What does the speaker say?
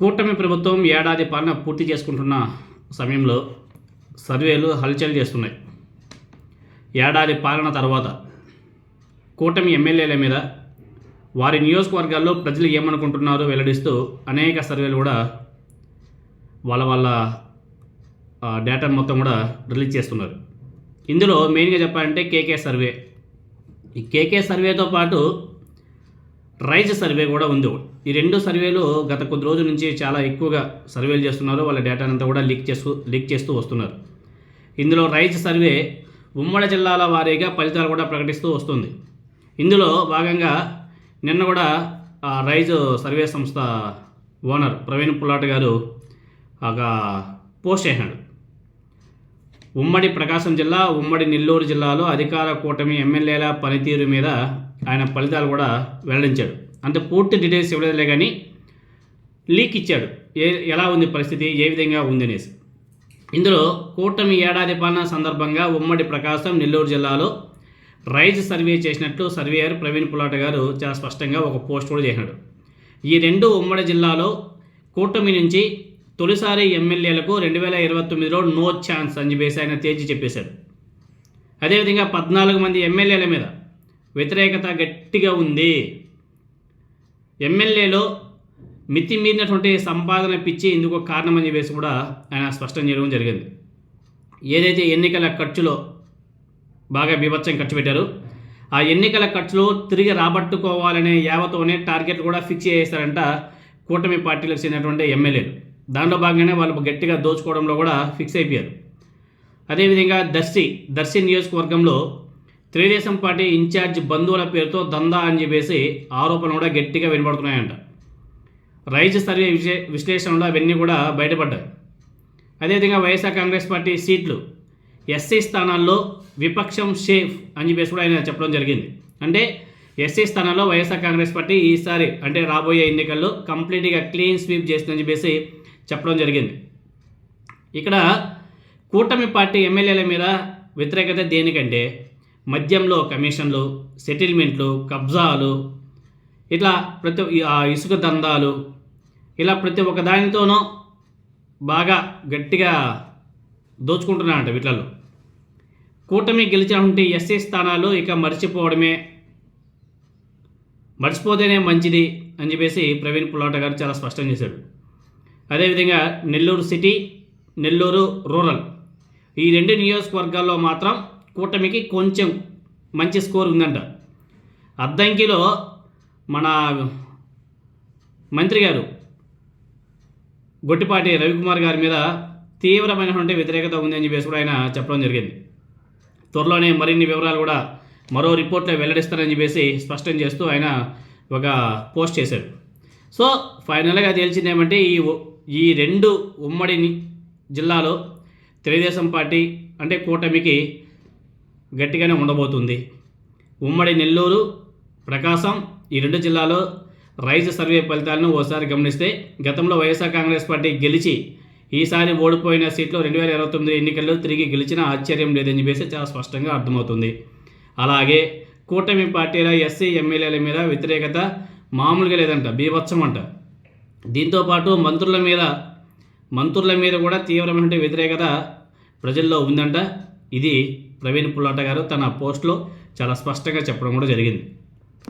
కూటమి ప్రభుత్వం ఏడాది పాలన పూర్తి చేసుకుంటున్న సమయంలో సర్వేలు హల్చల్ చేస్తున్నాయి. ఏడాది పాలన తర్వాత కూటమి ఎమ్మెల్యేల మీద వారి నియోజకవర్గాల్లో ప్రజలు ఏమనుకుంటున్నారో వెల్లడిస్తూ అనేక సర్వేలు కూడా వాళ్ళ డేటా మొత్తం కూడా రిలీజ్ చేస్తున్నారు. ఇందులో మెయిన్గా చెప్పాలంటే కేకే సర్వే. ఈ కేకే సర్వేతో పాటు రైజ్ సర్వే కూడా ఉంది. ఈ రెండు సర్వేలు గత కొద్ది రోజుల నుంచి చాలా ఎక్కువగా సర్వేలు చేస్తున్నారు. వాళ్ళ డేటాను అంతా కూడా లీక్ చేస్తూ వస్తున్నారు. ఇందులో రైజ్ సర్వే ఉమ్మడి జిల్లాల వారీగా ఫలితాలు కూడా ప్రకటిస్తూ వస్తుంది. ఇందులో భాగంగా నిన్న కూడా రైజ్ సర్వే సంస్థ ఓనర్ ప్రవీణ్ పుల్లాట్ గారు ఒక పోస్ట్ చేశాడు. ఉమ్మడి ప్రకాశం జిల్లా, ఉమ్మడి నెల్లూరు జిల్లాలో అధికార కూటమి ఎమ్మెల్యేల పనితీరు మీద ఆయన ఫలితాలు కూడా వెల్లడించాడు. అంత పూర్తి డీటెయిల్స్ ఇవ్వలేదులే కానీ లీక్ ఇచ్చాడు. ఎలా ఉంది పరిస్థితి, ఏ విధంగా ఉంది అనేసి. ఇందులో కూటమి ఏడాది పాలన సందర్భంగా ఉమ్మడి ప్రకాశం, నెల్లూరు జిల్లాలో రైజ్ సర్వే చేసినట్లు సర్వేయర్ ప్రవీణ్ పుల్లాట్ గారు చాలా స్పష్టంగా ఒక పోస్ట్ కూడా చేశాడు. ఈ రెండు ఉమ్మడి జిల్లాలో కూటమి నుంచి తొలిసారి ఎమ్మెల్యేలకు 2029లో నో ఛాన్స్ అని చెప్పేసి ఆయన తేల్చి చెప్పేశాడు. అదేవిధంగా 14 మంది ఎమ్మెల్యేల మీద వ్యతిరేకత గట్టిగా ఉంది. ఎమ్మెల్యేలో మితిమీరినటువంటి సంపాదన పిచ్చి ఇందుకు కారణమని చెప్పేసి కూడా ఆయన స్పష్టం చేయడం జరిగింది. ఏదైతే ఎన్నికల ఖర్చులో బాగా బీభత్సం ఖర్చు పెట్టారో ఆ ఎన్నికల ఖర్చులో తిరిగి రాబట్టుకోవాలనే యావతోనే టార్గెట్ కూడా ఫిక్స్ చేశారంట కూటమి పార్టీలకు చెందినటువంటి ఎమ్మెల్యేలు. దాంట్లో భాగంగానే వాళ్ళు గట్టిగా దోచుకోవడంలో కూడా ఫిక్స్ అయిపోయారు. అదేవిధంగా దర్శి నియోజకవర్గంలో తెలుగుదేశం పార్టీ ఇన్ఛార్జ్ బంధువుల పేరుతో దందా అని చెప్పేసి ఆరోపణలు కూడా గట్టిగా వినబడుతున్నాయంట. రైజ్ సర్వే విశ్లేషణలో అవన్నీ కూడా బయటపడ్డాయి. అదేవిధంగా వైఎస్ఆర్ కాంగ్రెస్ పార్టీ సీట్లు ఎస్సీ స్థానాల్లో విపక్షం సేఫ్ అని చెప్పేసి కూడా ఆయన చెప్పడం జరిగింది. అంటే ఎస్సీ స్థానాల్లో వైఎస్ఆర్ కాంగ్రెస్ పార్టీ ఈసారి అంటే రాబోయే ఎన్నికల్లో కంప్లీట్గా క్లీన్ స్వీప్ చేస్తుందని చెప్పేసి చెప్పడం జరిగింది. ఇక్కడ కూటమి పార్టీ ఎమ్మెల్యేల మీద వ్యతిరేకత దేనికంటే మద్యంలో కమిషన్లు, సెటిల్మెంట్లు, కబ్జాలు, ఇట్లా ప్రతి ఇసుక దందాలు, ఇలా ప్రతి ఒక్క దానితోనూ బాగా గట్టిగా దోచుకుంటున్నారంట. వీటిలలో కూటమి గెలిచినటువంటి ఎస్సీ స్థానాలు ఇక మర్చిపోతేనే మంచిది అని చెప్పేసి ప్రవీణ్ పుల్లాట్ గారు చాలా స్పష్టం చేశాడు. అదేవిధంగా నెల్లూరు సిటీ, నెల్లూరు రూరల్ ఈ రెండు నియోజకవర్గాల్లో మాత్రం కూటమికి కొంచెం మంచి స్కోర్ ఉందంట. అద్దంకిలో మన మంత్రి గారు గొట్టిపాటి రవికుమార్ గారి మీద తీవ్రమైనటువంటి వ్యతిరేకత ఉందని చెప్పేసి కూడా ఆయన చెప్పడం జరిగింది. త్వరలోనే మరిన్ని వివరాలు కూడా మరో రిపోర్ట్లో వెల్లడిస్తారని చెప్పేసి స్పష్టం చేస్తూ ఆయన ఒక పోస్ట్ చేశాడు. సో ఫైనల్గా తేల్చింది ఏమంటే ఈ రెండు ఉమ్మడి జిల్లాలో తెలుగుదేశం పార్టీ అంటే కూటమికి గట్టిగానే ఉండబోతుంది. ఉమ్మడి నెల్లూరు, ప్రకాశం ఈ రెండు జిల్లాలో రైజ్ సర్వే ఫలితాలను ఓసారి గమనిస్తే గతంలో వైఎస్ఆర్ కాంగ్రెస్ పార్టీ గెలిచి ఈసారి ఓడిపోయిన సీట్లో 2029 ఎన్నికల్లో తిరిగి గెలిచిన ఆశ్చర్యం లేదని చెప్పేసి చాలా స్పష్టంగా అర్థమవుతుంది. అలాగే కూటమి పార్టీల ఎస్సీ ఎమ్మెల్యేల మీద వ్యతిరేకత మామూలుగా లేదంట, బీభత్సం అంట. దీంతోపాటు మంత్రుల మీద కూడా తీవ్రమైన వ్యతిరేకత ప్రజల్లో ఉందంట. ఇది ప్రవీణ్ పుల్లాట్ గారు తన పోస్ట్లో చాలా స్పష్టంగా చెప్పడం కూడా జరిగింది.